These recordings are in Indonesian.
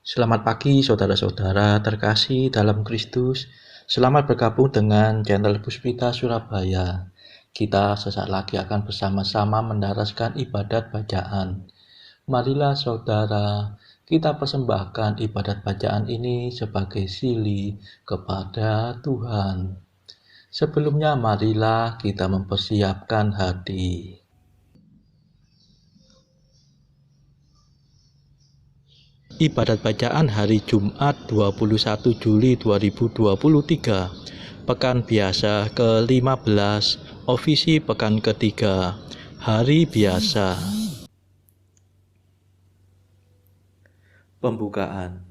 Selamat pagi saudara-saudara terkasih dalam Kristus. Selamat bergabung dengan channel Puspita Surabaya. Kita sesaat lagi akan bersama-sama mendaraskan ibadat bacaan. Marilah saudara, kita persembahkan ibadat bacaan ini sebagai sili kepada Tuhan. Sebelumnya marilah kita mempersiapkan hati. Ibadat bacaan hari Jumat 21 Juli 2023, Pekan Biasa ke-15, Ofisi Pekan ketiga, Hari Biasa. Pembukaan.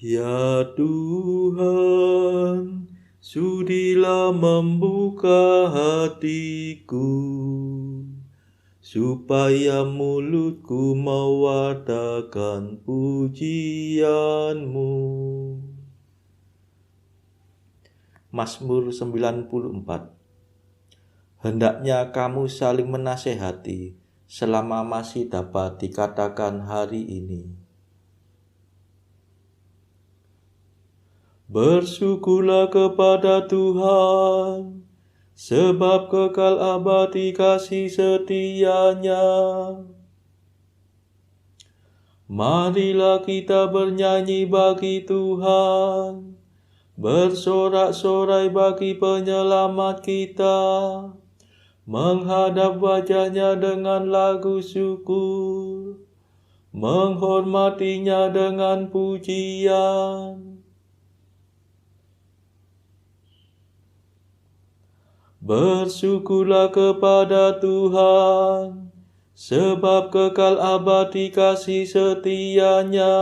Ya Tuhan, sudilah membuka hatiku, supaya mulutku mewartakan pujian-Mu. Mazmur 94. Hendaknya kamu saling menasehati selama masih dapat dikatakan hari ini. Bersyukurlah kepada Tuhan, sebab kekal abadi kasih setia-Nya. Marilah kita bernyanyi bagi Tuhan, bersorak-sorai bagi penyelamat kita, menghadap wajah-Nya dengan lagu syukur, menghormati-Nya dengan pujian. Bersyukurlah kepada Tuhan, sebab kekal abadi kasih setia-Nya.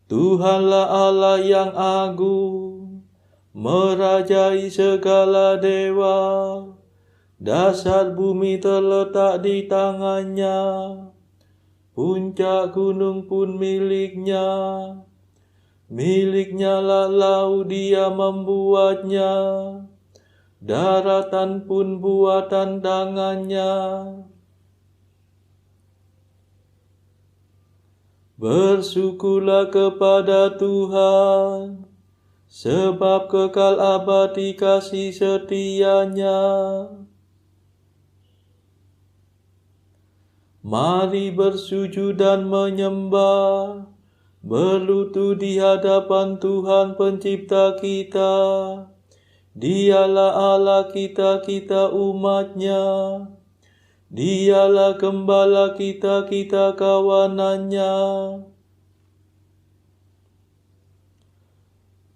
Tuhanlah Allah yang agung, merajai segala dewa. Dasar bumi terletak di tangan-Nya, puncak gunung pun milik-Nya. Milik-Nya lah laut, Dia membuatnya, daratan pun buatan tangan-Nya. Bersyukurlah kepada Tuhan, sebab kekal abadi kasih setia-Nya. Mari bersujud dan menyembah, berlutut di hadapan Tuhan pencipta kita. Dialah Allah kita, kita umat-Nya. Dialah gembala kita, kita kawanan-Nya.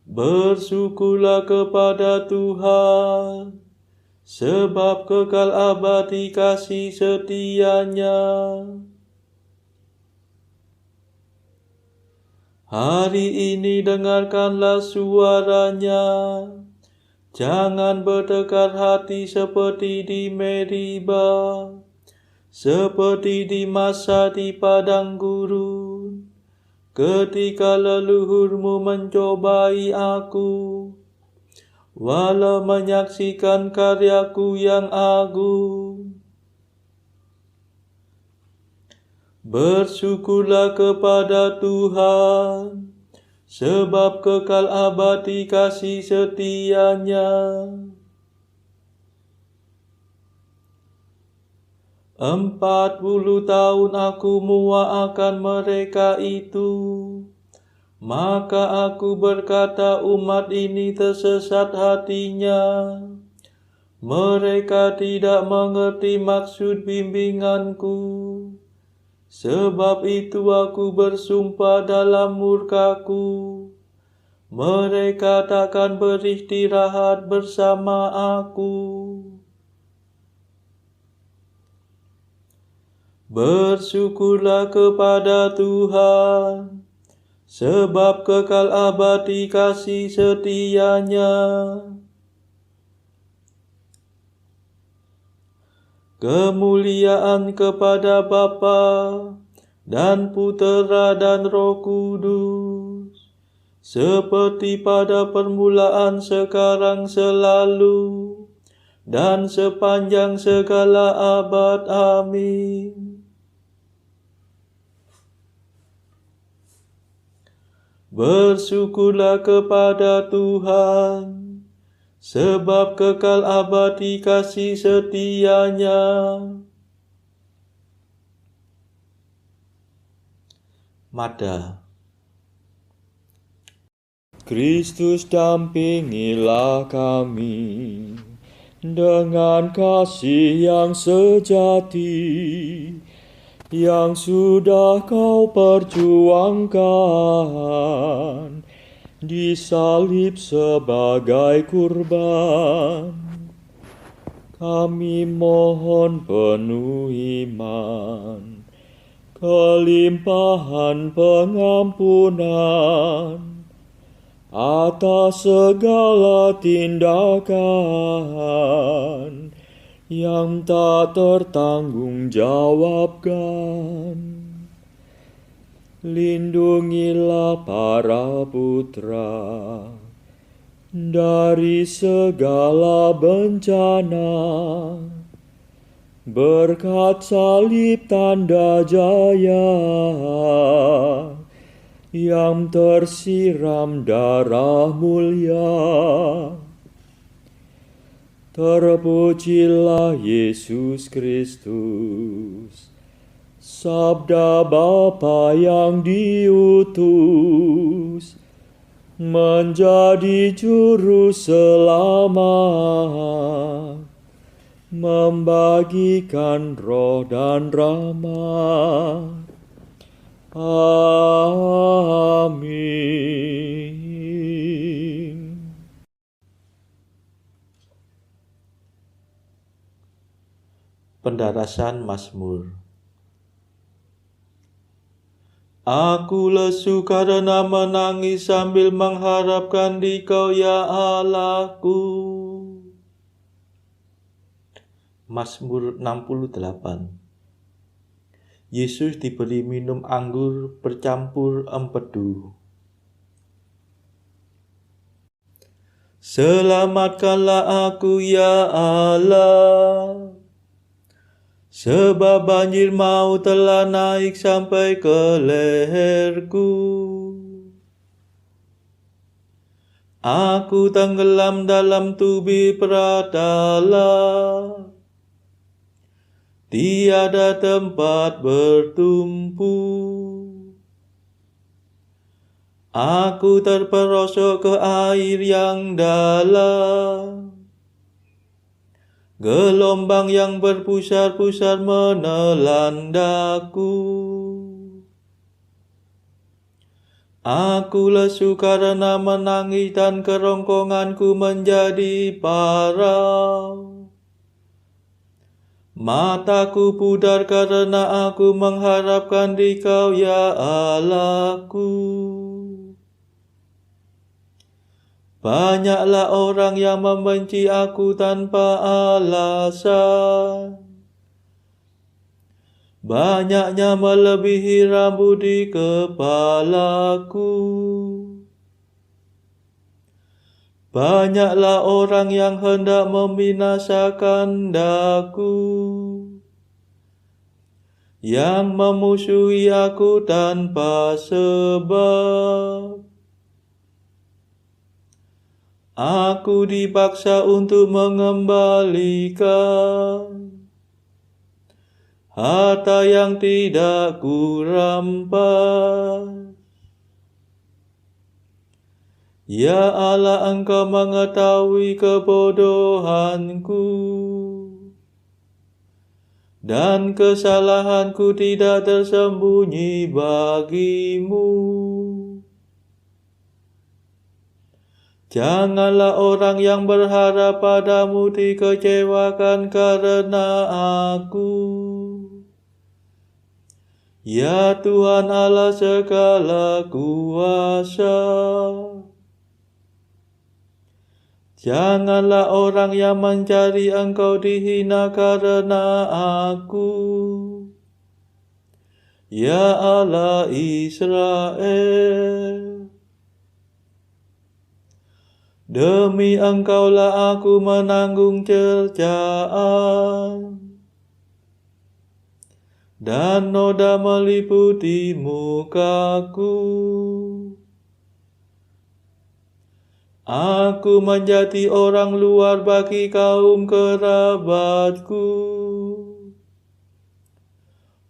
Bersyukurlah kepada Tuhan, sebab kekal abadi kasih setia-Nya. Hari ini dengarkanlah suara-Nya, jangan bertekar hati seperti di Meriba, seperti di masa di padang gurun, ketika leluhurmu mencobai aku, walau menyaksikan karyaku yang agung. Bersyukurlah kepada Tuhan, sebab kekal abadi kasih setia-Nya. 40 tahun aku muak akan mereka itu, maka aku berkata umat ini tersesat hatinya. Mereka tidak mengerti maksud bimbinganku. Sebab itu aku bersumpah dalam murkaku, mereka takkan beristirahat bersama aku. Bersyukurlah kepada Tuhan, sebab kekal abadi kasih setia-Nya. Kemuliaan kepada Bapa dan Putera dan Roh Kudus, seperti pada permulaan, sekarang, selalu, dan sepanjang segala abad. Amin. Bersyukurlah kepada Tuhan, sebab kekal abadi kasih setia-Nya. Mada. Kristus dampingilah kami dengan kasih yang sejati, yang sudah Kau perjuangkan, disalib sebagai kurban. Kami mohon penuh iman, kelimpahan pengampunan atas segala tindakan yang tak tertanggungjawabkan. Lindungilah para putra dari segala bencana, berkat salib tanda jaya yang tersiram darah mulia. Terpujilah Yesus Kristus, Sabda Bapa yang diutus menjadi juru selamat, membagikan roh dan rahmat. Amin. Pendarasan Mazmur. Aku lesu karena menangis sambil mengharapkan Dikau, ya Allahku. Mazmur 68. Yesus diberi minum anggur bercampur empedu. Selamatkanlah aku, ya Allah, sebab banjir maut telah naik sampai ke leherku. Aku tenggelam dalam tubir pratala, tiada tempat bertumpu. Aku terperosok ke air yang dalam, gelombang yang berpusar-pusar menelan daku. Aku lesu karena menangis dan kerongkonganku menjadi parau. Mataku pudar karena aku mengharapkan Dikau, ya Allahku. Banyaklah orang yang membenci aku tanpa alasan. Banyaknya melebihi rambut di kepalaku. Banyaklah orang yang hendak membinasakan daku, yang memusuhi aku tanpa sebab. Aku dipaksa untuk mengembalikan harta yang tidak kurampas. Ya Allah, Engkau mengetahui kebodohanku, dan kesalahanku tidak tersembunyi bagimu. Janganlah orang yang berharap padamu dikecewakan karena aku. Ya Tuhan Allah segala kuasa, janganlah orang yang mencari Engkau dihina karena aku. Ya Allah Israel, demi Engkaulah aku menanggung cercaan, dan noda meliputi mukaku. Aku menjadi orang luar bagi kaum kerabatku,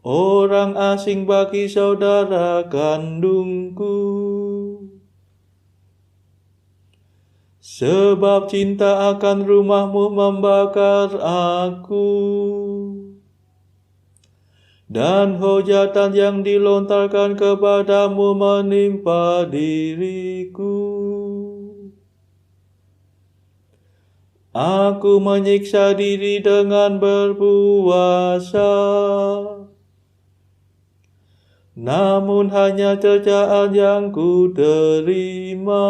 orang asing bagi saudara kandungku. Sebab cinta akan rumahmu membakar aku, dan hujatan yang dilontarkan kepadamu menimpa diriku. Aku menyiksa diri dengan berpuasa, namun hanya cercaan yang ku terima.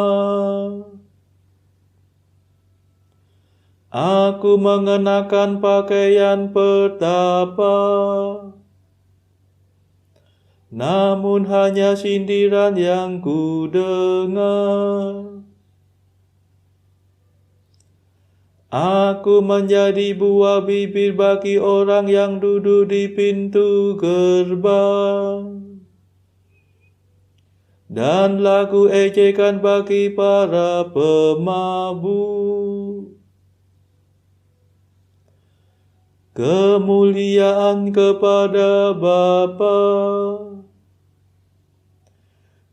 Aku mengenakan pakaian pertapa, namun hanya sindiran yang ku dengar. Aku menjadi buah bibir bagi orang yang duduk di pintu gerbang, dan lagu ejekan bagi para pemabuk. Kemuliaan kepada Bapa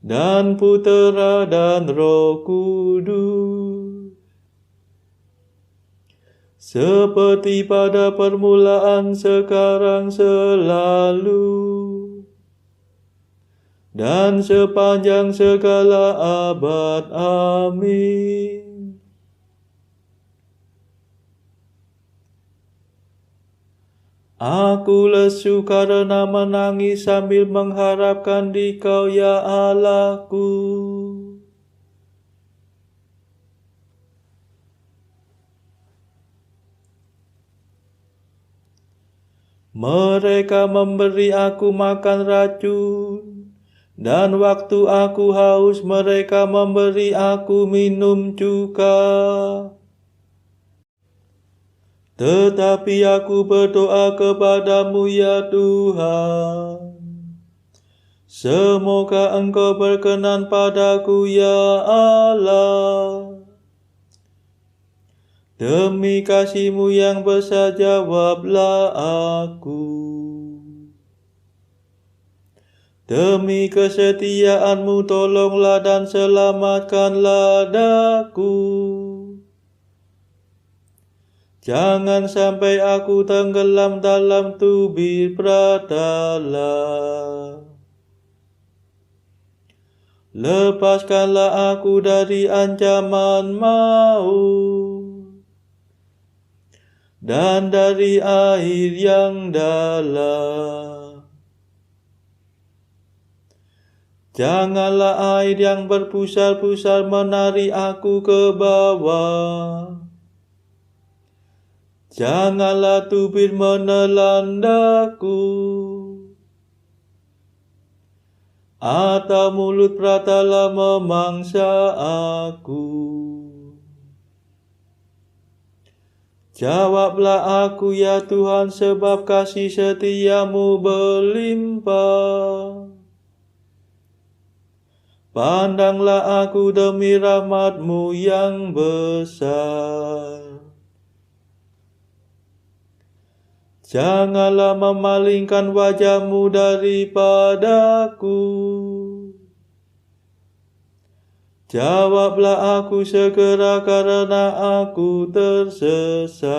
dan Putera dan Roh Kudus, seperti pada permulaan, sekarang, selalu, dan sepanjang segala abad. Amin. Aku lesu karena menangis sambil mengharapkan Dikau, ya Allahku. Mereka memberi aku makan racun, dan waktu aku haus mereka memberi aku minum cuka. Tetapi aku berdoa kepadamu, ya Tuhan. Semoga Engkau berkenan padaku, ya Allah. Demi kasih-Mu yang besar, jawablah aku. Demi kesetiaan-Mu, tolonglah dan selamatkanlah daku. Jangan sampai aku tenggelam dalam tubir pratala. Lepaskanlah aku dari ancaman maut, dan dari air yang dalam. Janganlah air yang berpusar-pusar menarik aku ke bawah. Janganlah tubir menelan daku, atau mulut pratala memangsa aku. Jawablah aku, ya Tuhan, sebab kasih setia-Mu berlimpah. Pandanglah aku demi rahmat-Mu yang besar. Janganlah memalingkan wajah-Mu daripadaku. Jawablah aku segera karena aku tersesat.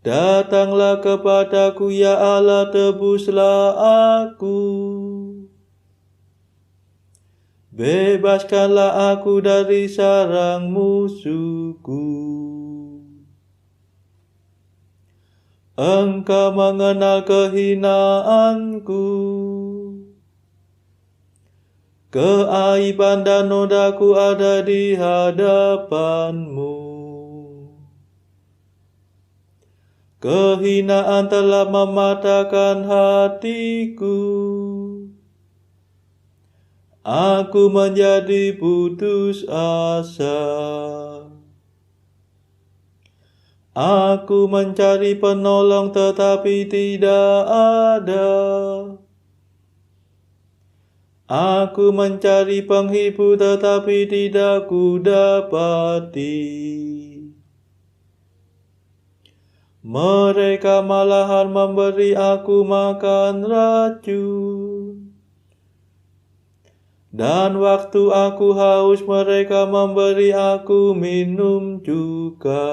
Datanglah kepadaku, ya Allah, tebuslah aku. Bebaskanlah aku dari sarang musuhku. Engkau mengenal kehinaanku, keaiban dan nodaku ada di hadapan-Mu. Kehinaan telah mematahkan hatiku. Aku menjadi putus asa. Aku mencari penolong tetapi tidak ada. Aku mencari penghibur tetapi tidak kudapati. Mereka malahan memberi aku makan racun. Dan waktu aku haus mereka memberi aku minum juga.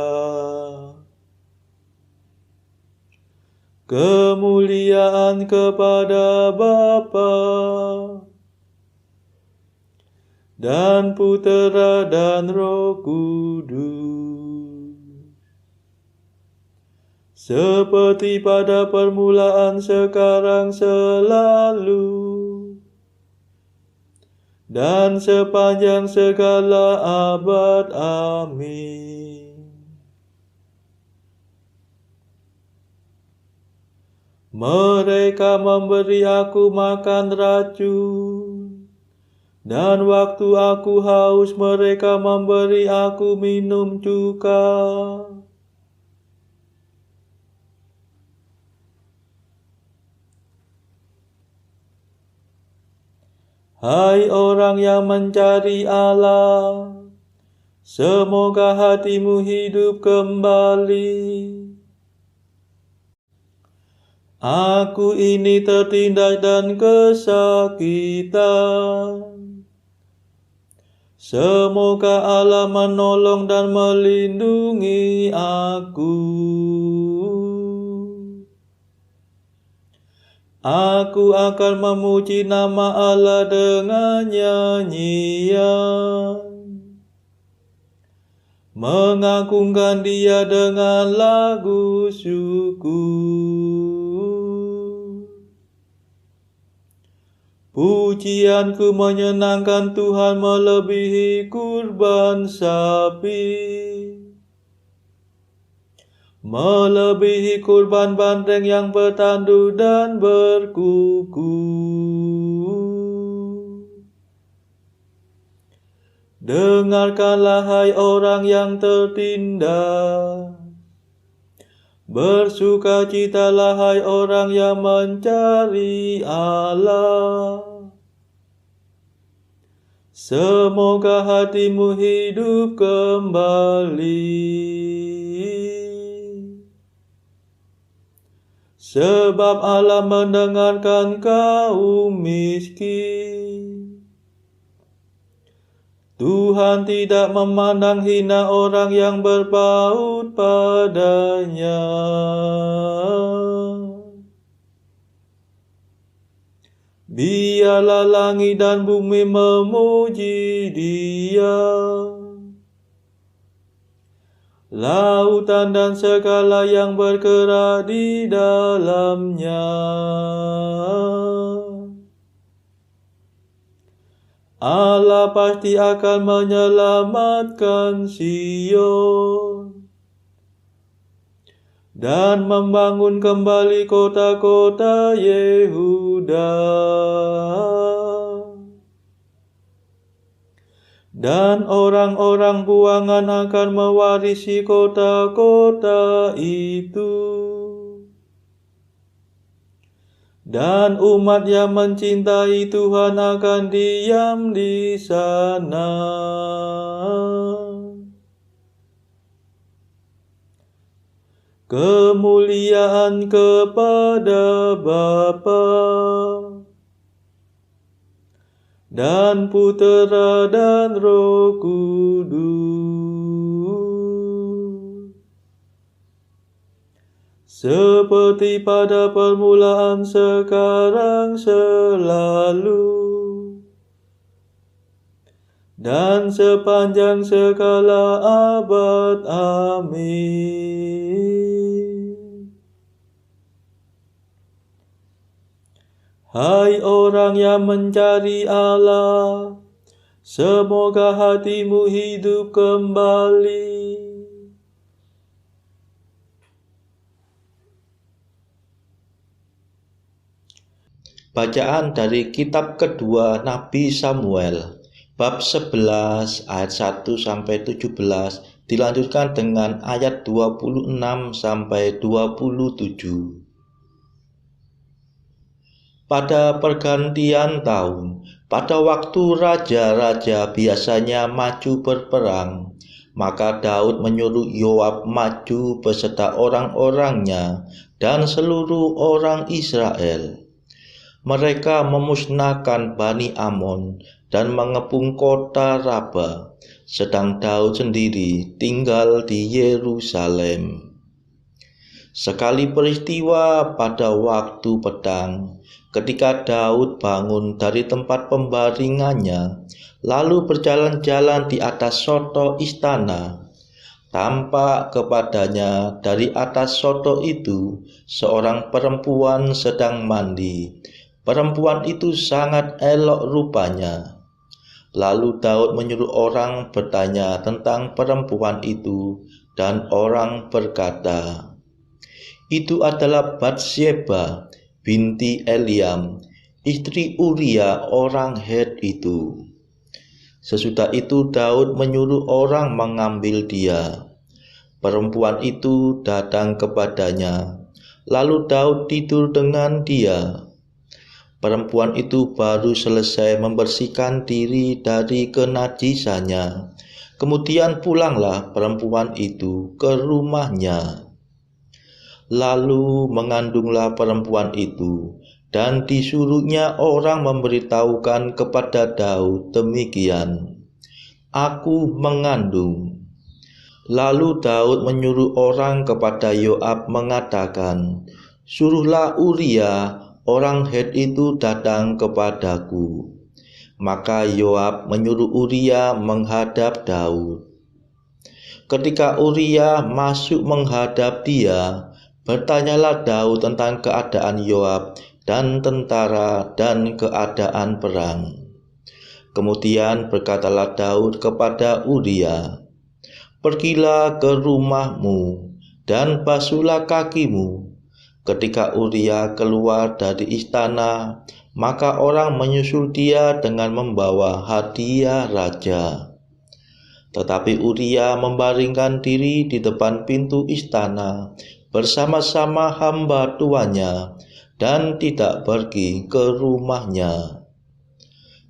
Kemuliaan kepada Bapa dan Putera dan Roh Kudus, seperti pada permulaan, sekarang, selalu, dan sepanjang segala abad. Amin. Mereka memberi aku makan racun, dan waktu aku haus mereka memberi aku minum juga. Hai orang yang mencari Allah, semoga hatimu hidup kembali. Aku ini tertindas dan kesakitan. Semoga Allah menolong dan melindungi aku. Aku akan memuji nama Allah dengan nyanyian, mengagungkan Dia dengan lagu syukur. Pujianku menyenangkan Tuhan melebihi kurban sapi, melebihi kurban banteng yang bertandu dan berkuku. Dengarkanlah hai orang yang tertindas, bersukacitalah hai orang yang mencari Allah. Semoga hatimu hidup kembali, sebab Allah mendengarkan kaum miskin. Tuhan tidak memandang hina orang yang berpaut padanya. Biarlah langit dan bumi memuji Dia, lautan dan segala yang bergerak di dalamnya. Allah pasti akan menyelamatkan Sion dan membangun kembali kota-kota Yehuda. Dan orang-orang buangan akan mewarisi kota-kota itu. Dan umat yang mencintai Tuhan akan diam di sana. Kemuliaan kepada Bapa dan Putera dan Roh Kudus, seperti pada permulaan, sekarang, selalu, dan sepanjang segala abad. Amin. Hai orang yang mencari Allah, semoga hatimu hidup kembali. Bacaan dari kitab kedua Nabi Samuel, bab 11 ayat 1 sampai 17, dilanjutkan dengan ayat 26 sampai 27. Pada pergantian tahun, Pada waktu raja-raja biasanya maju berperang, maka Daud menyuruh Yoab maju beserta orang-orangnya dan seluruh orang Israel. Mereka memusnahkan Bani Amon dan mengepung kota Raba, sedang Daud sendiri tinggal di Yerusalem. Sekali peristiwa pada waktu petang, ketika Daud bangun dari tempat pembaringannya, lalu berjalan-jalan di atas soto istana, tampak kepadanya dari atas soto itu seorang perempuan sedang mandi. Perempuan itu sangat elok rupanya. Lalu Daud menyuruh orang bertanya tentang perempuan itu, dan orang berkata, "Itu adalah Batsyeba binti Eliam, istri Uria orang Het itu." Sesudah itu Daud menyuruh orang mengambil dia. Perempuan itu datang kepadanya, lalu Daud tidur dengan dia. Perempuan itu baru selesai membersihkan diri dari kenajisannya. Kemudian pulanglah perempuan itu ke rumahnya. Lalu mengandunglah perempuan itu, dan disuruhnya orang memberitahukan kepada Daud demikian, "Aku mengandung." Lalu Daud menyuruh orang kepada Yoab mengatakan, "Suruhlah Uria orang Het itu datang kepadaku." Maka Yoab menyuruh Uria menghadap Daud. Ketika Uria masuk menghadap dia, bertanyalah Daud tentang keadaan Yoab dan tentara dan keadaan perang. Kemudian berkatalah Daud kepada Uria, "Pergilah ke rumahmu dan basuhlah kakimu." Ketika Uria keluar dari istana, maka orang menyusul dia dengan membawa hadiah raja. Tetapi Uria membaringkan diri di depan pintu istana bersama-sama hamba tuannya dan tidak pergi ke rumahnya.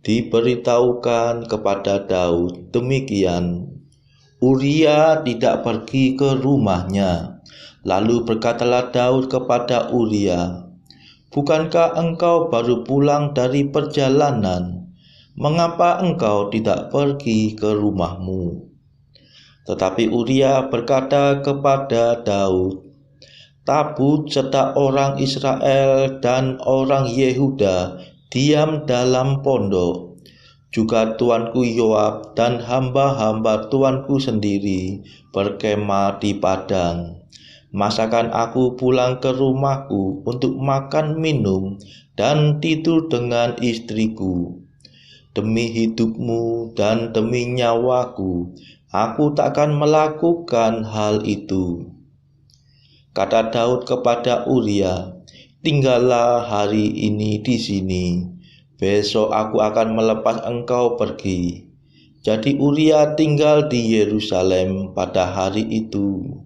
Diberitahukan kepada Daud demikian, Uria tidak pergi ke rumahnya. Lalu berkatalah Daud kepada Uria, "Bukankah engkau baru pulang dari perjalanan? Mengapa engkau tidak pergi ke rumahmu?" Tetapi Uria berkata kepada Daud, "Tabut serta orang Israel dan orang Yehuda diam dalam pondok. Juga tuanku Yoab dan hamba-hamba tuanku sendiri berkemah di padang. Masakan aku pulang ke rumahku untuk makan minum dan tidur dengan istriku. Demi hidupmu dan demi nyawaku, aku takkan melakukan hal itu." Kata Daud kepada Uria, "Tinggallah hari ini di sini. Besok aku akan melepas engkau pergi." Jadi Uria tinggal di Yerusalem pada hari itu.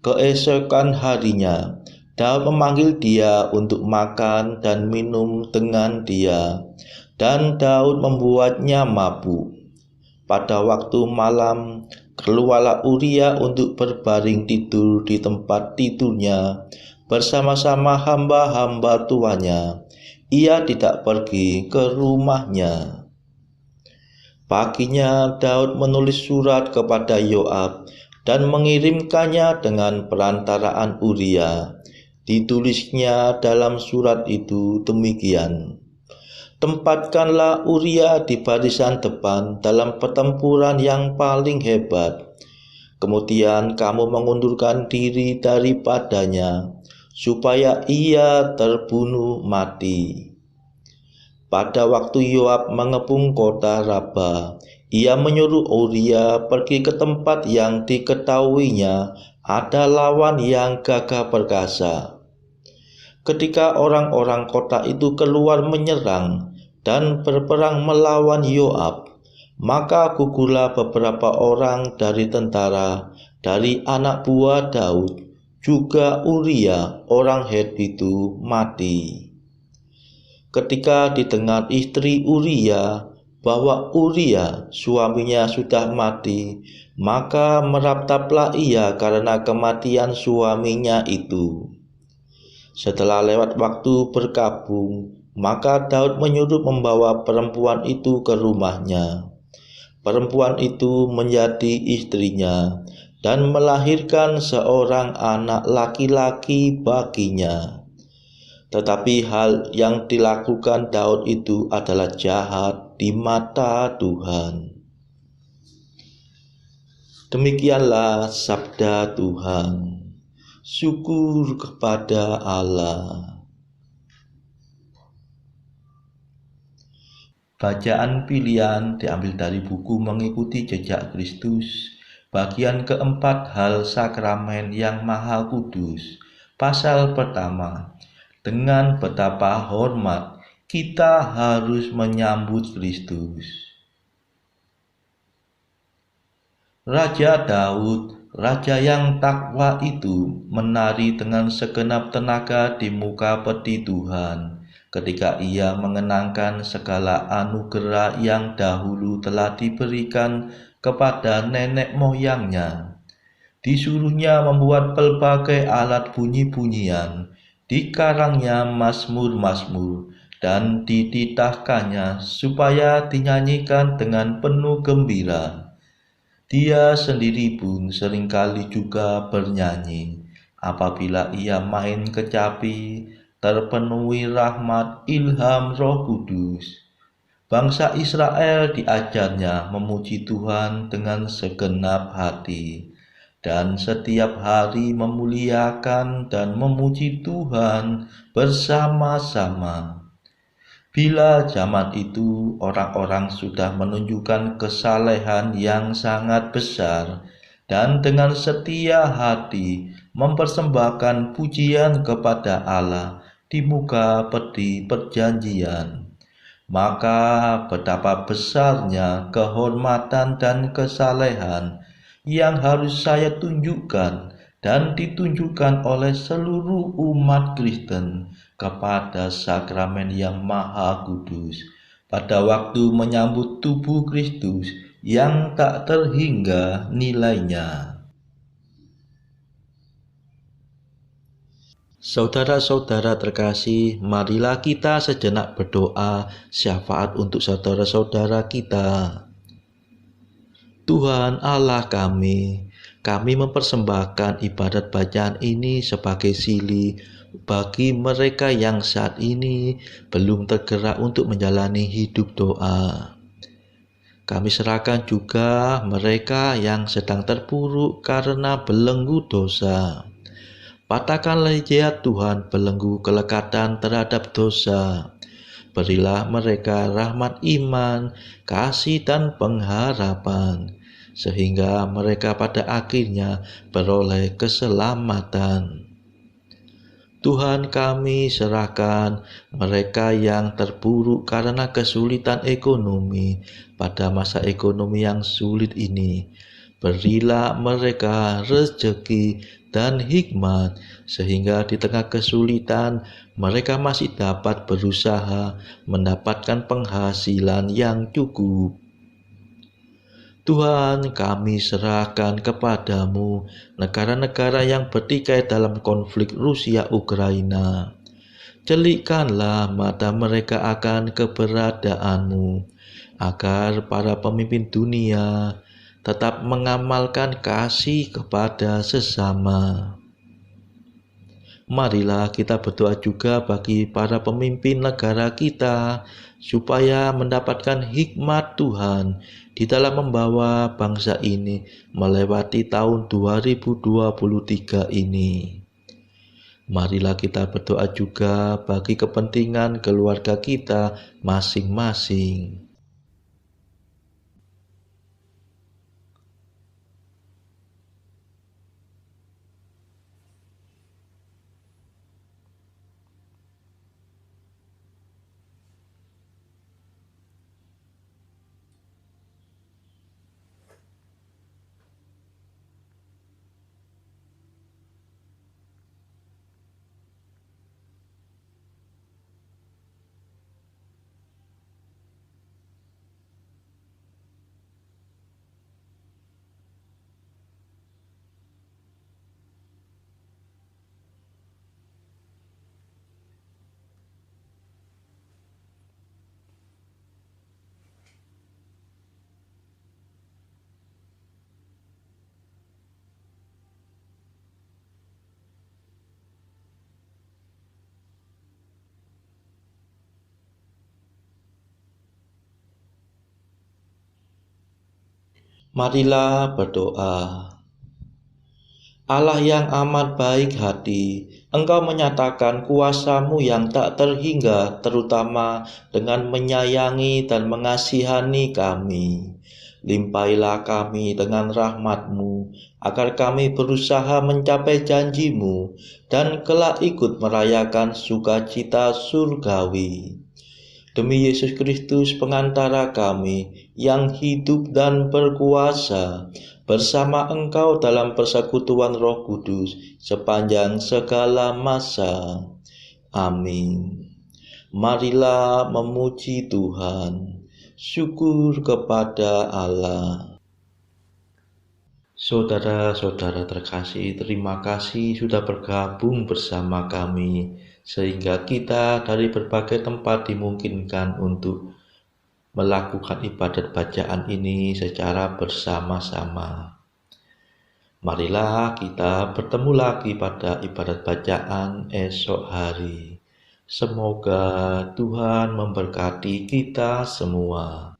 Keesokan harinya, Daud memanggil dia untuk makan dan minum dengan dia, dan Daud membuatnya mabuk. Pada waktu malam, keluarlah Uria untuk berbaring tidur di tempat tidurnya bersama-sama hamba-hamba tuannya. Ia tidak pergi ke rumahnya. Paginya Daud menulis surat kepada Yoab dan mengirimkannya dengan perantaraan Uria. Ditulisnya dalam surat itu demikian, "Tempatkanlah Uria di barisan depan dalam pertempuran yang paling hebat. Kemudian kamu mengundurkan diri daripadanya, supaya ia terbunuh mati." Pada waktu Yoab mengepung kota Raba, ia menyuruh Uria pergi ke tempat yang diketahuinya ada lawan yang gagah perkasa. Ketika orang-orang kota itu keluar menyerang dan berperang melawan Yoab, maka gugurlah beberapa orang dari tentara dari anak buah Daud, juga Uria orang Het itu mati. ketika didengar istri Uria bahwa Uria suaminya sudah mati, maka meraptaplah ia karena kematian suaminya itu. Setelah lewat waktu berkabung, maka Daud menyuruh membawa perempuan itu ke rumahnya. Perempuan itu menjadi istrinya dan melahirkan seorang anak laki-laki baginya. Tetapi hal yang dilakukan Daud itu adalah jahat di mata Tuhan. Demikianlah sabda Tuhan. Syukur kepada Allah. Bacaan pilihan diambil dari buku Mengikuti Jejak Kristus, bagian keempat, Hal Sakramen yang Maha Kudus. Pasal pertama, dengan betapa hormat kita harus menyambut Kristus. Raja Daud, raja yang takwa itu, menari dengan segenap tenaga di muka peti Tuhan ketika ia mengenangkan segala anugerah yang dahulu telah diberikan kepada nenek moyangnya. Disuruhnya membuat pelbagai alat bunyi-bunyian, dikarangnya mazmur-mazmur, dan dititahkannya supaya dinyanyikan dengan penuh gembira. Dia sendiri pun seringkali juga bernyanyi apabila ia main kecapi, terpenuhi rahmat ilham Roh Kudus. Bangsa Israel diajarnya memuji Tuhan dengan segenap hati dan setiap hari memuliakan dan memuji Tuhan bersama-sama. Bila zaman itu orang-orang sudah menunjukkan kesalehan yang sangat besar dan dengan setia hati mempersembahkan pujian kepada Allah di muka peti perjanjian, maka betapa besarnya kehormatan dan kesalehan yang harus saya tunjukkan dan ditunjukkan oleh seluruh umat Kristen kepada sakramen yang maha kudus pada waktu menyambut tubuh Kristus yang tak terhingga nilainya. Saudara-saudara terkasih, marilah kita sejenak berdoa syafaat untuk saudara-saudara kita. Tuhan Allah kami mempersembahkan ibadat bacaan ini sebagai sili bagi mereka yang saat ini belum tergerak untuk menjalani hidup doa. Kami serahkan juga mereka yang sedang terpuruk karena belenggu dosa. Patahkanlah ya Tuhan belenggu kelekatan terhadap dosa. Berilah mereka rahmat iman, kasih dan pengharapan, sehingga mereka pada akhirnya beroleh keselamatan. Tuhan, kami serahkan mereka yang terpuruk karena kesulitan ekonomi pada masa ekonomi yang sulit ini. Berilah mereka rezeki dan hikmat, sehingga di tengah kesulitan mereka masih dapat berusaha mendapatkan penghasilan yang cukup. Tuhan, kami serahkan kepadamu negara-negara yang bertikai dalam konflik Rusia-Ukraina. Celikkanlah mata mereka akan keberadaanmu, agar para pemimpin dunia tetap mengamalkan kasih kepada sesama. Marilah kita berdoa juga bagi para pemimpin negara kita, supaya mendapatkan hikmat Tuhan di dalam membawa bangsa ini melewati tahun 2023 ini. Marilah kita berdoa juga bagi kepentingan keluarga kita masing-masing. Marilah berdoa. Allah yang amat baik hati, Engkau menyatakan kuasa-Mu yang tak terhingga, terutama dengan menyayangi dan mengasihani kami. Limpailah kami dengan rahmat-Mu, agar kami berusaha mencapai janji-Mu, dan kelak ikut merayakan sukacita surgawi. Demi Yesus Kristus pengantara kami yang hidup dan berkuasa bersama Engkau dalam persekutuan Roh Kudus sepanjang segala masa. Amin. Marilah memuji Tuhan. Syukur kepada Allah. Saudara-saudara terkasih, terima kasih sudah bergabung bersama kami, sehingga kita dari berbagai tempat dimungkinkan untuk melakukan ibadat bacaan ini secara bersama-sama. Marilah kita bertemu lagi pada ibadat bacaan esok hari. Semoga Tuhan memberkati kita semua.